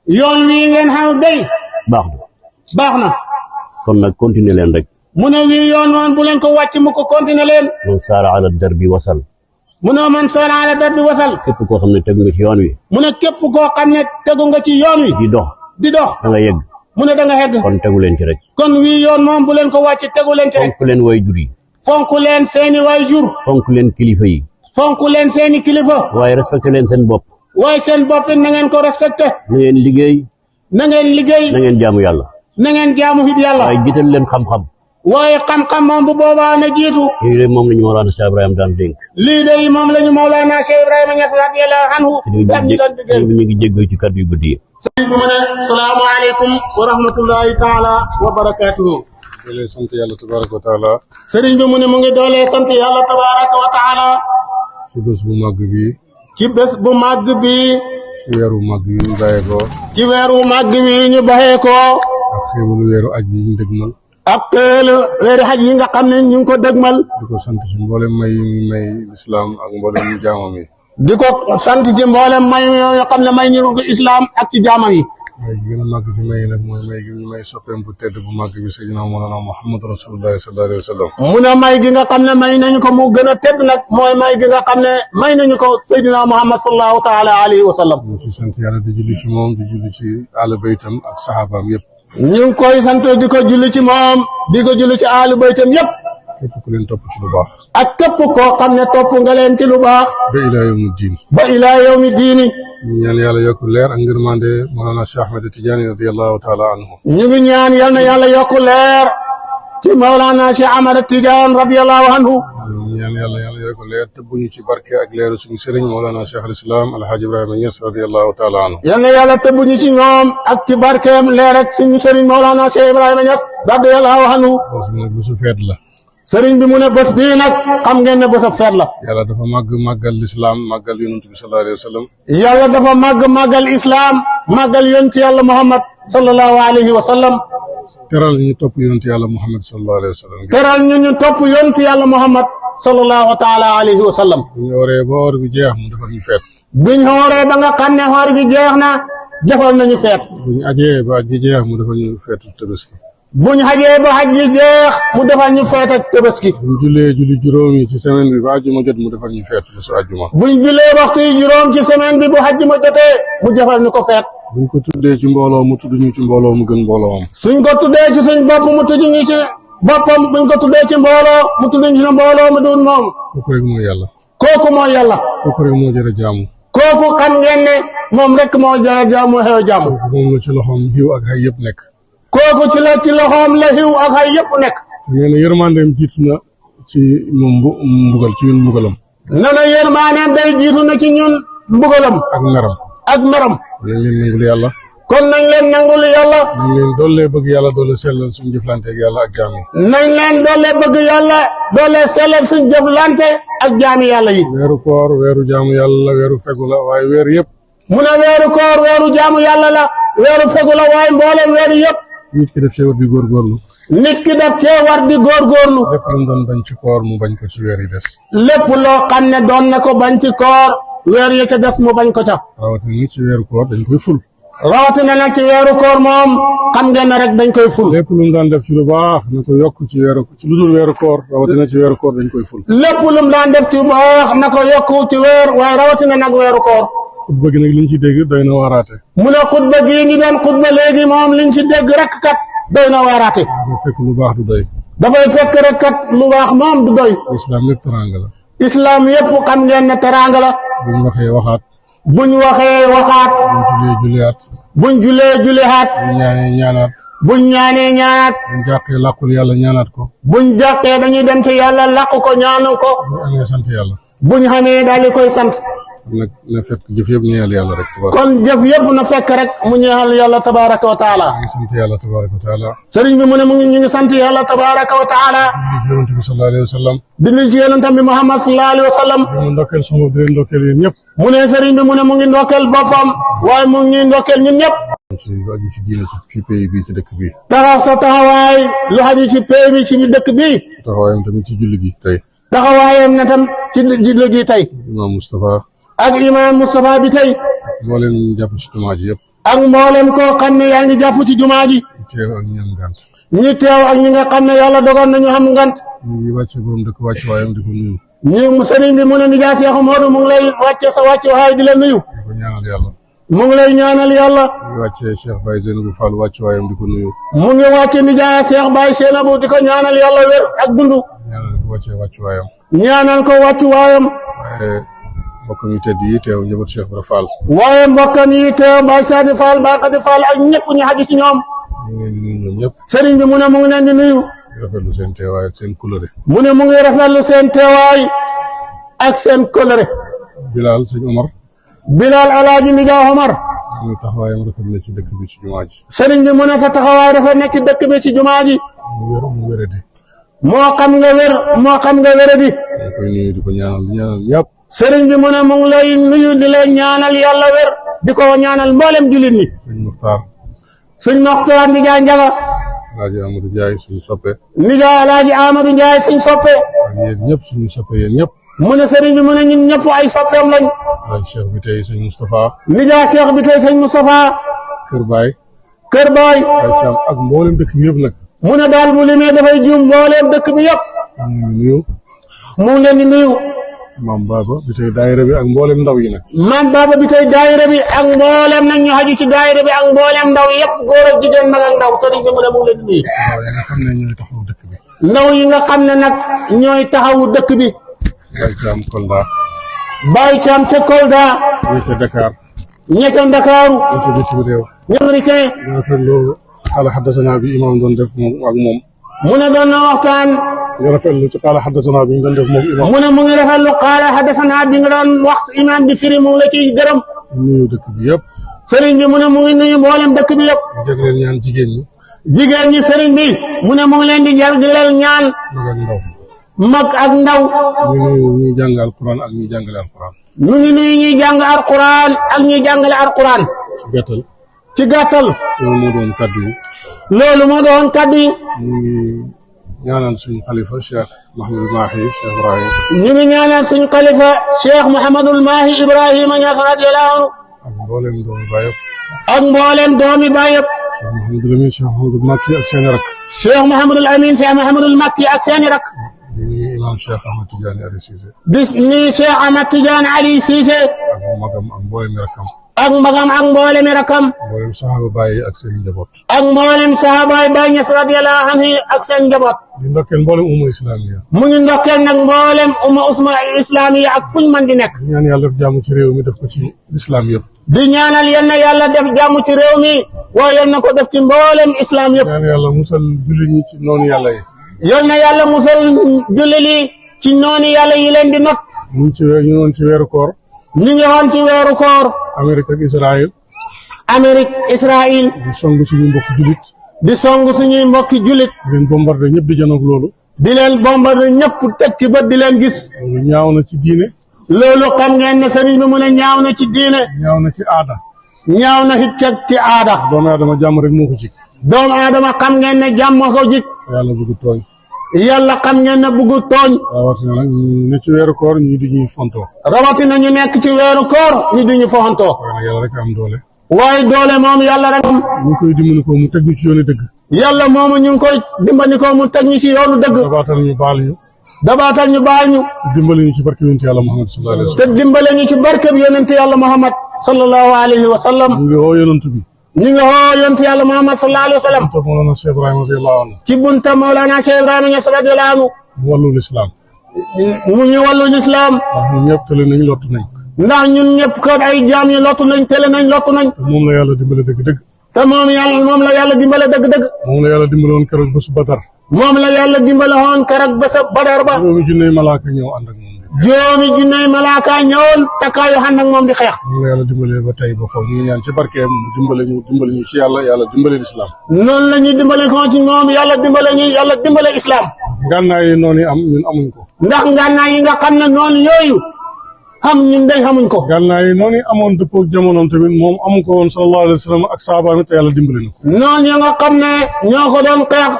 [SPEAKER 1] yoon wi ngeen xaw day. baax na.
[SPEAKER 3] kon nag continuer leen rek.
[SPEAKER 1] mu ne wii yoon woon bu leen ko wàcc mu ko continuer leen.
[SPEAKER 3] man saara ala darbi wasal.
[SPEAKER 1] mu ne man saara ala darbi wasal.
[SPEAKER 3] képp koo xam ne tegu nga ci yoon wi.
[SPEAKER 1] mu ne képp koo xam ne tegu nga ci yoon wi. di dox. da
[SPEAKER 3] nga yegg.
[SPEAKER 1] mu ne da nga yegg.
[SPEAKER 3] kon tegu leen ci rek.
[SPEAKER 1] kon wii yoon moom bu leen ko wàcc tegu leen ci rek.
[SPEAKER 3] fonk leen way jur yi.
[SPEAKER 1] fonk leen seeni way jur.
[SPEAKER 3] fonk leen kilifa yi.
[SPEAKER 1] fonk leen seeni kilifa.
[SPEAKER 3] waaye respecté leen seen bopp.
[SPEAKER 1] waaye seen bopp it na ngeen ko respecté.
[SPEAKER 3] na ngeen liggéey.
[SPEAKER 1] na ngeen
[SPEAKER 3] jaamu yàlla.
[SPEAKER 1] na ngeen jaamu hit yàlla.
[SPEAKER 3] waaye jiital leen xam-xam.
[SPEAKER 1] waaye xam-xam moom bu boobaa na jiitu.
[SPEAKER 3] lii de moom la ñu Mawlana Cheikh Ibrahima daan dénk.
[SPEAKER 1] lii de moom la ñu Mawlana Cheikh Ibrahima Niass radiyallahu anhu.
[SPEAKER 3] ñu ngi jéggoo ci kàddu yu guddi yi.
[SPEAKER 1] sëriñ bi mu ne salaamaaleykum wa rahmatullahi taala wa barakaatuhu.
[SPEAKER 2] doolee sant yàlla tabaraka wa taala.
[SPEAKER 1] sëriñ bi mu ne mu ngi doolee sant yàlla tabaraka wa taala.
[SPEAKER 2] ci bés bu màgg bi.
[SPEAKER 1] ci bés bu màgg bi.
[SPEAKER 2] ci weeru màgg yi ñu bàyyee ko.
[SPEAKER 1] ci weeru màgg bi ñu bàyyee ko.
[SPEAKER 2] ak xéewalu weeru aj yi ñu dëgmal.
[SPEAKER 1] ak xéewalu weeru aj yi nga xam ne ñu ngi ko dëgmal.
[SPEAKER 2] di ko sant ci mboolem may lislaam ak mboolem jaamam yi.
[SPEAKER 1] di ko sant ci mboolem may yoo xam ne may ñu ko islaam ak ci jaamam yi.
[SPEAKER 2] may gi gën a màgg ci may nag mooy may gi ñu may soppeem bu tedd bu màgg bi Seydina Mawlana Muhammad rasulullahi sallallahu alayhi wa sallam.
[SPEAKER 1] mu ne may gi nga xam ne may nañu ko mu gën a tedd nag mooy may gi nga xam ne may nañu ko Seydina Muhammad sallallahu taala alayhi wa sallam.
[SPEAKER 2] ñu ci sant yàlla di julli ci moom di julli ci àll baytam ak saxaabaam yëpp.
[SPEAKER 1] ñu ngi koy sant di ko julli ci moom di ko julli ci àll baytam yëpp.
[SPEAKER 2] képp ku leen topp ci lu baax.
[SPEAKER 1] ak képp koo xam ne topp nga leen ci lu baax.
[SPEAKER 2] ba ilaa yawmi diin.
[SPEAKER 1] ba ilaa yawmi diini.
[SPEAKER 2] ñu ñaan yàlla yokk leer ak ngërmande Mawlana Cheikh Ahmed Tidiane radiyallahu taala anhu.
[SPEAKER 1] ñu ngi ñaan yal na yàlla yokk leer ci Mawlana Cheikh Ahmed Tidiane radiyallahu anhu.
[SPEAKER 2] ñu ñaan yàlla yokk leer tëbbuñu ci barke ak leeru suñu sëriñ Mawlana Cheikh al Islam Alhaji Ibrahima Niass radiyallahu taala anhu.
[SPEAKER 1] yal na yàlla tëbbuñu ci ñoom ak ci barkeem leer ak suñu sëriñ Mawlana Cheikh Ibrahima Niass radiyallahu anhu.
[SPEAKER 2] bés bi nag bésu feet la.
[SPEAKER 1] sëriñ bi mu ne bés bii nag xam ngeen ne bésab feet la.
[SPEAKER 2] yàlla dafa màggal lislaam màggal yonent bi sallallahu alayhi wa sallam.
[SPEAKER 1] yàlla dafa màggal islaam màggal yonent yàlla Muhammad sallallahu alayhi wa sallam.
[SPEAKER 2] teral ñu topp yonent yàlla Muhammad sallallahu alayhi wa sallam.
[SPEAKER 1] teral ñu topp yonent yàlla Muhammad sallallahu taala alayhi wa sallam.
[SPEAKER 2] bu ñu wooree ba woor bi jeex mu defal ñu feet.
[SPEAKER 1] bu ñu wooree ba nga xam ne woor gi jeex na defal nañu feet.
[SPEAKER 2] bu ñu ajee ba aj gi jeex mu defal ñu feetu tabaski.
[SPEAKER 1] buñ xajee ba xaj gi jeex mu defal ñu feet ak tabaski.
[SPEAKER 2] buñ jullee julli juróom yi ci semaine bi ba àjjuma jot mu defal ñu feet bésu àjjuma.
[SPEAKER 1] buñ jullee waxtu yi juróom ci semaine bi bu àjjuma jotee mu defal ñu ko feet.
[SPEAKER 2] buñ ko tuddee ci mbooloo mu tudd ñu ci mbooloo mu gën mbooloom.
[SPEAKER 1] suñ ko tuddee ci suñ bopp mu tudd ñu ci boppam buñ ko tuddee ci mbooloo mu tudd ñu ci mbooloo mu doon moom.
[SPEAKER 2] kooku rek mooy yàlla.
[SPEAKER 1] kooku mooy yàlla.
[SPEAKER 2] kooku rek moo jar a jaamu.
[SPEAKER 1] kooku xam ngeen ne moom rek moo jar a jaamu xew jaamu.
[SPEAKER 2] kooku moom la ci loxoom xiw ak ay yëpp nekk.
[SPEAKER 1] kooku ci loxoom la xiw ak ay yëpp nekk.
[SPEAKER 2] nee na yërmandeem jiitu na ci moom mbugal ci ñun mbugalam.
[SPEAKER 1] nee na yërmandeem day jiitu na ci ñun mbugalam.
[SPEAKER 2] ak meram.
[SPEAKER 1] ak meram.
[SPEAKER 2] nañ leen nangul yàlla.
[SPEAKER 1] kon nañ leen nangul yàlla.
[SPEAKER 2] nañ leen doole bëgg yàlla doole sellal suñu jëflante ak yàlla ak jaam yi.
[SPEAKER 1] nañ leen doole bëgg yàlla doole sellal suñu jëflante ak jaami yàlla yi.
[SPEAKER 2] weeru koor weeru jaamu yàlla la weeru fegu la waaye weer yëpp.
[SPEAKER 1] mu ne weeru koor weeru jaamu yàlla la weeru fegu la waaye mboolem weeru yëpp.
[SPEAKER 2] nit ki def cee war di góorgóorlu.
[SPEAKER 1] nit ki def cee war di góorgóorlu.
[SPEAKER 2] lépp lu mu doon bañ ci koor mu bañ ko ci weer yi des.
[SPEAKER 1] lépp loo xam ne doon na ko bañ ci koor weer yi ca des mu bañ ko ca.
[SPEAKER 2] rawatina nit ci weeru koor dañ koy ful.
[SPEAKER 1] rawatina nag ci weeru koor moom xam ngeen ne rek dañ koy ful.
[SPEAKER 2] lépp lu mu daan def ci lu baax na ko yokk ci lu dul weeru koor rawatina ci weeru koor dañ koy ful.
[SPEAKER 1] lépp lu mu daan def ci baax na ko yokk ci weer waaye rawatina nag weeru koor.
[SPEAKER 2] xutba gi nag liñ ci dégg doy na waaraate.
[SPEAKER 1] mu ne xutba gii ñu doon xutba léegi moom liñ ci dégg rek kat doy na waaraate.
[SPEAKER 2] dafay fekk lu baax du doy.
[SPEAKER 1] dafay fekk rek kat lu baax moom du doy.
[SPEAKER 2] islam lépp teraanga la.
[SPEAKER 1] islam yëpp xam ngeen ne teraanga la.
[SPEAKER 2] buñ waxee waxaat.
[SPEAKER 1] buñ waxee waxaat.
[SPEAKER 2] buñ jullee julliyaat.
[SPEAKER 1] buñ jullee julliyaat.
[SPEAKER 2] buñ ñaanee ñaanaat.
[SPEAKER 1] buñ ñaanee ñaanaat.
[SPEAKER 2] buñ jàqee làqul yàlla ñaanaat ko.
[SPEAKER 1] buñ jàqee dañuy dem ci yàlla làq ko ñaanu ko.
[SPEAKER 2] buñ amee sant yàlla.
[SPEAKER 1] buñ xamee daal di koy sant.
[SPEAKER 2] nag na fekk jëf yëpp ñeel yàlla rek.
[SPEAKER 1] kon jëf yëpp na fekk rek mu ñeel yàlla tabaraka wa taala.
[SPEAKER 2] ñu ngi sant yàlla tabaraka wa taala.
[SPEAKER 1] sëriñ bi mu ne ñu ngi sant yàlla tabaraka wa taala.
[SPEAKER 2] di ci yonent bi sallallahu alayhi wa sallam.
[SPEAKER 1] di nuyu ci yonentam bi Muhammad sallallahu alayhi wa sallam.
[SPEAKER 2] di mu ndokkeel sama bopp di leen ndokkeel yéen ñëpp.
[SPEAKER 1] mu ne sëriñ bi mu ne mu ngi ndokkeel boppam waaye mu ngi ndokkeel ñun ñëpp.
[SPEAKER 2] ci aju ci diine ci pays bi ci dëkk bi.
[SPEAKER 1] taxaw sa taxawaay lu xaju ci pays bi ci dëkk bi.
[SPEAKER 2] taxawaayam tamit ci julli gi tey.
[SPEAKER 1] taxawaayam na tam ci julli gi tey.
[SPEAKER 2] Imam Moustapha.
[SPEAKER 1] ak imam Moustapha bi tey.
[SPEAKER 2] mboolem ñu jàpp ci jumaa ji yëpp.
[SPEAKER 1] ak mboolem koo xam ne yaa ngi jàpp ci jumaa ji.
[SPEAKER 2] ñu teew ak ñi am ngant.
[SPEAKER 1] ñi teew ak ñi nga xam ne yàlla dogal nañu xam ngant.
[SPEAKER 2] ñu ngi wàcce borom dëkk wàcc waayam di ko nuyu.
[SPEAKER 1] ñu sëriñ bi mu ne nijaay Seex Moodu mu ngi lay wàcce sa wàcce waay di la nuyu.
[SPEAKER 2] di ko ñaanal yàlla.
[SPEAKER 1] mu ngi lay ñaanal yàlla.
[SPEAKER 2] ñu ngi wàcce Cheikh Baye Zeynabou Fall wàcc waayam di ko nuyu.
[SPEAKER 1] mu ngi wàcce nijaay Seex Baye Zeynabou di ko ñaanal yàlla wér ak dundu.
[SPEAKER 2] ñaanal ko wàcce wàcc waayam.
[SPEAKER 1] ñaanal ko wàccu waayam.
[SPEAKER 2] waaye mbokkam yu tedd yi teew njabootu Cheikh Ibra Fall.
[SPEAKER 1] waaye mbokkam yi teew Baye Sadi Fall Baye Khady Fall ak ñëpp ñu xaju ci ñoom.
[SPEAKER 2] ñu ngi leen di nuyu ñoom ñëpp.
[SPEAKER 1] sëriñ bi mu ne mu ngi leen di nuyu.
[SPEAKER 2] di rafetlu seen teewaay ak seen couleur.
[SPEAKER 1] mu ne mu ngi rafetlu seen teewaay ak seen coloré.
[SPEAKER 2] Bilal sëñ Omar.
[SPEAKER 1] Bilal alaaji Ndiaye Omar.
[SPEAKER 2] ñu taxawaayam rafet na ci dëkk bi ci jumaa ji.
[SPEAKER 1] sëriñ bi mu ne sa taxawaay rafet na ci dëkk bi ci jumaa ji.
[SPEAKER 2] mu wéradi.
[SPEAKER 1] moo xam nga wér moo xam nga wéradi.
[SPEAKER 2] ñu koy nuyu di ko ñaanal ñëpp.
[SPEAKER 1] sëriñ bi mu ne mu ngi lay nuyu di leen ñaanal yàlla wér di ko ñaanal mboolem jullit ñi.
[SPEAKER 2] sëñ Muxtaar.
[SPEAKER 1] sëñ Muxtaar Ndiaye Njaga.
[SPEAKER 2] Alaaji Amadou Ndiaye suñu soppe.
[SPEAKER 1] Ndiaye Alaaji Amadou Ndiaye suñ soppe.
[SPEAKER 2] ak yéen ñëpp suñu soppe yéen ñëpp.
[SPEAKER 1] mu ne sëriñ bi mu ne ñun ñëpp ay soppeem lañ.
[SPEAKER 2] Alaaji Cheikh bi tey sëñ Moustapha.
[SPEAKER 1] Ndiaye Cheikh bi tey sëñ Moustapha.
[SPEAKER 2] Kër Baay.
[SPEAKER 1] Kër Baay.
[SPEAKER 2] ay Caam ak mboolem dëkk bi yëpp nag.
[SPEAKER 1] mu ne daal bu limee dafay juum mboolem dëkk bi yëpp.
[SPEAKER 2] ñu ngi nuyu.
[SPEAKER 1] mu ngi leen di nuyu.
[SPEAKER 2] maam Baba bi tey daayira bi ak mboolem ndaw yi nag.
[SPEAKER 1] maam Baba bi tey daayira bi ak mboolem nag ñu xaju ci daayira bi ak mboolem ndaw yëpp góor ak jigéen mag ak ndaw sëriñ bi mu ne mu ngi leen di nuyu.
[SPEAKER 2] ndaw yi nga xam ne ñooy taxawu dëkk bi.
[SPEAKER 1] ndaw yi nga xam ne nag ñooy taxawu dëkk bi.
[SPEAKER 2] Baye Caam Kolda.
[SPEAKER 1] Baye Caam ca Kolda.
[SPEAKER 2] ñi ca Dakar.
[SPEAKER 1] ñi ca Ndakaaru.
[SPEAKER 2] ñi ca bitim réew.
[SPEAKER 1] ñu américain.
[SPEAKER 2] ñu rafetlu xaala xaddasana bi imam doon def moom ak moom.
[SPEAKER 1] mu ne doon na waxtaan.
[SPEAKER 2] ñu rafetlu ci xaala xaddasana bi ñu doon def moom imam.
[SPEAKER 1] mu ne mu ngi rafetlu xaala xaddasana bi nga doon wax imam bi firi mu ngi la ciy gërëm.
[SPEAKER 2] nuyu dëkk bi yëpp.
[SPEAKER 1] sëriñ bi mu ne mu ngi nuyu mboolem dëkk bi yëpp.
[SPEAKER 2] di jagleel ñaan jigéen ñi.
[SPEAKER 1] jigéen ñi sëriñ bi mu ne mu ngi leen di jagleel ñaan.
[SPEAKER 2] mag ak ndaw.
[SPEAKER 1] mag ak ndaw.
[SPEAKER 2] ñu nuyu ñuy jàng alquran ak ñuy jàngale alquran.
[SPEAKER 1] ñu ngi nuyu ñuy jàng alquran ak ñuy jàngale alquran.
[SPEAKER 2] ci gàttal.
[SPEAKER 1] ci gàttal.
[SPEAKER 2] loolu moo doon kaddu yi.
[SPEAKER 1] loolu moo doon kaddu yi.
[SPEAKER 2] ñu ngi ñaanal suñu xalifa Cheikh Mouhamadul Mahi Cheikh Ibrahim.
[SPEAKER 1] ñu ngi ñaanal suñu xalifa Cheikh Mouhamadul Mahi Ibrahima Niass radiyallahu anhu.
[SPEAKER 2] ak mboolem doomi baay yëpp.
[SPEAKER 1] ak mboolem doomi baay yëpp.
[SPEAKER 2] Cheikh Mouhamadul Amin Cheikh Mouhamadul Makki ak seeni rak.
[SPEAKER 1] Cheikh Mouhamadul Amin Cheikh Mouhamadul Makki ak seeni rak.
[SPEAKER 2] di nuyu imam Cheikh Ahmad Tidiane Ali Cissé.
[SPEAKER 1] di nuyu Cheikh Ahmad Tidiane Ali Cissé.
[SPEAKER 2] ak magam ak mboolem rakam.
[SPEAKER 1] ak magam ak mboolem rakam.
[SPEAKER 2] mboolem saxaaba Baye ak seen njaboot.
[SPEAKER 1] ak mboolem sahabaay Baay Ñas radiyallahu anhu ak seen njaboot.
[SPEAKER 2] di ndokkeel mboolem umma islamiya.
[SPEAKER 1] mu ngi ndokkeel nag mboolem umma islamiya ak fuñ mën di nekk.
[SPEAKER 2] di ñaan yàlla def jàmm ci réew mi def ko ci islam yëpp.
[SPEAKER 1] di ñaanal yal na yàlla def jàmm ci réew mi waaye yal na ko def ci mboolem islam yëpp.
[SPEAKER 2] ñaan yàlla musal jullit ñi ci noonu yàlla yi.
[SPEAKER 1] yal na yàlla musal jullit yi ci noonu yàlla yi leen di not.
[SPEAKER 2] ñu ngi ci weeru koor.
[SPEAKER 1] ñu ngi woon ci weeru koor.
[SPEAKER 2] Amérique ak Israël.
[SPEAKER 1] Amérique Israël.
[SPEAKER 2] di song suñuy mbokki julit.
[SPEAKER 1] di song suñuy mbokki julit.
[SPEAKER 2] di leen bombardé ñëpp di janoog loolu.
[SPEAKER 1] di leen bombardé ñëpp teg ci bët di leen gis.
[SPEAKER 2] loolu ñaaw na ci diine.
[SPEAKER 1] loolu xam ngeen ne sëriñ bi mu ne ñaaw na ci diine.
[SPEAKER 2] ñaaw na ci aada.
[SPEAKER 1] ñaaw na it teg ci aada.
[SPEAKER 2] doomu aadama jàmm rek moo ko jik.
[SPEAKER 1] doomu aadama xam ngeen ne jàmm ko jik.
[SPEAKER 2] yàlla bëgg tooñ.
[SPEAKER 1] yàlla xam ngeen ne bëggu tooñ.
[SPEAKER 2] rawatina nag ñu ne ci weeru koor ñii di ñuy fontoo.
[SPEAKER 1] rawatina ñu nekk ci weeru koor ñu di ñu fontoo.
[SPEAKER 2] waaye nag yàlla rek am doole.
[SPEAKER 1] waaye doole moom yàlla rek.
[SPEAKER 2] ñu ngi koy dimbali ko mu teg ñu ci yoonu dëgg.
[SPEAKER 1] yàlla moomu ñu ngi koy dimbali ko mu teg ñu ci yoonu dëgg.
[SPEAKER 2] dabaatal ñu baal ñu.
[SPEAKER 1] dabaatal ñu baal ñu.
[SPEAKER 2] te dimbali ñu ci barke yonent yàlla Muhammad sallallahu alayhi wa sallam.
[SPEAKER 1] te dimbale ñu ci barke bi yonent yàlla Muhammad sallallahu alayhi wa sallam.
[SPEAKER 2] ñu ngi woo yonent bi.
[SPEAKER 1] ñu ngi woo yonent yàlla Muhammad sallallahu alayhi wa sallam.
[SPEAKER 2] bunta Mawlana Cheikh Ibrahima radiyallahu anhu.
[SPEAKER 1] ci bunta Mawlana Cheikh Ibrahima Niass radiyallahu anhu.
[SPEAKER 2] mu wàllu lislaam.
[SPEAKER 1] mu ñu wàllu lislaam.
[SPEAKER 2] ndax ñun ñëpp tële nañ lottu nañ.
[SPEAKER 1] ndax ñun ñëpp kat ay jaam yi lottu nañ tële nañ lottu nañ.
[SPEAKER 2] te moom la yàlla dimbale dëgg-dëgg.
[SPEAKER 1] te moom la yàlla dimbale dëgg-dëgg.
[SPEAKER 2] moom la yàlla dimbale woon keroog bésu Badar.
[SPEAKER 1] moom la yàlla dimbale woon keroog bésu Badar ba.
[SPEAKER 2] juróomi junney malaaka ñëw ànd ak moom.
[SPEAKER 1] juróomi junney malaaka ñëwoon takkaayu ànd ak moom di xeex.
[SPEAKER 2] moom la yàlla dimbale ba tey ba foofu ñu ngi ñaan ci barkeem dimbale ñu ci yàlla dimbale lislaam.
[SPEAKER 1] noonu la ñuy dimbale ko ci moom yàlla dimbale islam.
[SPEAKER 2] ngànnaay yi noonu am ñun amuñ ko.
[SPEAKER 1] ndax ngànnaay yi nga xam ne noonu yooyu xam ñun day xamuñ ko.
[SPEAKER 2] ngànnaay yi noonu amoon dëppoo ak jamonoom tamit moom amu ko woon sallallahu alayhi wa sallam ak saabaami te yàlla dimbale na ko.
[SPEAKER 1] noonu ya nga xam ne ñoo ko doon xeex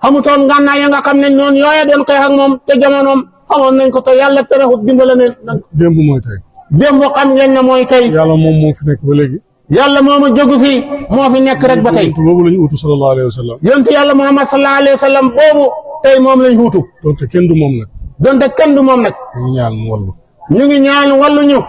[SPEAKER 1] xamutoon ngànnaay ya nga xam ne noonu yooya doon xeex ak moom te jamonoom xamoon nañ ko te yàlla terewut dimbale ne.
[SPEAKER 2] démb mooy tey.
[SPEAKER 1] démb xam ngeen ne mooy tey.
[SPEAKER 2] yàlla moom moo fi nekk ba léegi.
[SPEAKER 1] yàlla moomu jógu fi moo fi nekk rek ba tey.
[SPEAKER 2] boobu la ñu utu sallallahu alayhi wa sallam.
[SPEAKER 1] yonent yàlla Muhammad sallallahu alayhi wa sallam boobu tey moom lañ wuutu.
[SPEAKER 2] donte kenn du moom nag.
[SPEAKER 1] donte kenn du moom nag.
[SPEAKER 2] ñu ngi ñaan mu wallu.
[SPEAKER 1] ñu ngi ñaan wallu ñu.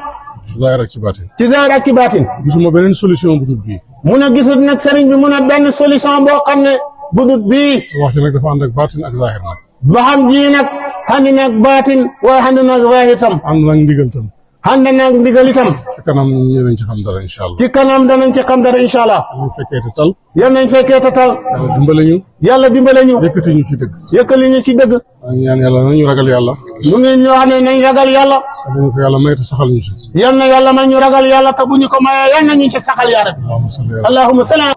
[SPEAKER 2] ci zaahir ak ci baatin.
[SPEAKER 1] ci zaahir ak ci baatin.
[SPEAKER 2] gisuma beneen solution bu dul bii.
[SPEAKER 1] mun a gisul nag sëriñ bi mun a benn solution boo xam ne bu dul bii.
[SPEAKER 2] wax ji nag dafa ànd ak baatin ak zaahir nag.
[SPEAKER 1] ba xam ji nag ànd nag baatin waaye ànd nag zaahir tam.
[SPEAKER 2] ànd nag ndigal tam.
[SPEAKER 1] ànd nag ndigal itam.
[SPEAKER 2] ci kanam ñu nañ ci xam dara incha allah.
[SPEAKER 1] ci kanam danañ ci xam dara incha allah.
[SPEAKER 2] ñu fekkee te tal.
[SPEAKER 1] yal nañ fekkee te tal.
[SPEAKER 2] yàlla dimbale ñu.
[SPEAKER 1] yàlla dimbale ñu.
[SPEAKER 2] yëkkati ñu ci dëgg.
[SPEAKER 1] yëkkali ñu ci dëgg.
[SPEAKER 2] ñu ñaan yàlla nañu ragal yàlla.
[SPEAKER 1] mu ngi ñoo xam ne nañ ragal yàlla.
[SPEAKER 2] te bu ñu ko yàlla may te saxal ñu ci.
[SPEAKER 1] yal na yàlla may ñu ragal yàlla te bu ñu ko mayee yal na ñu ci saxal yaa rabbi. allahumma salli.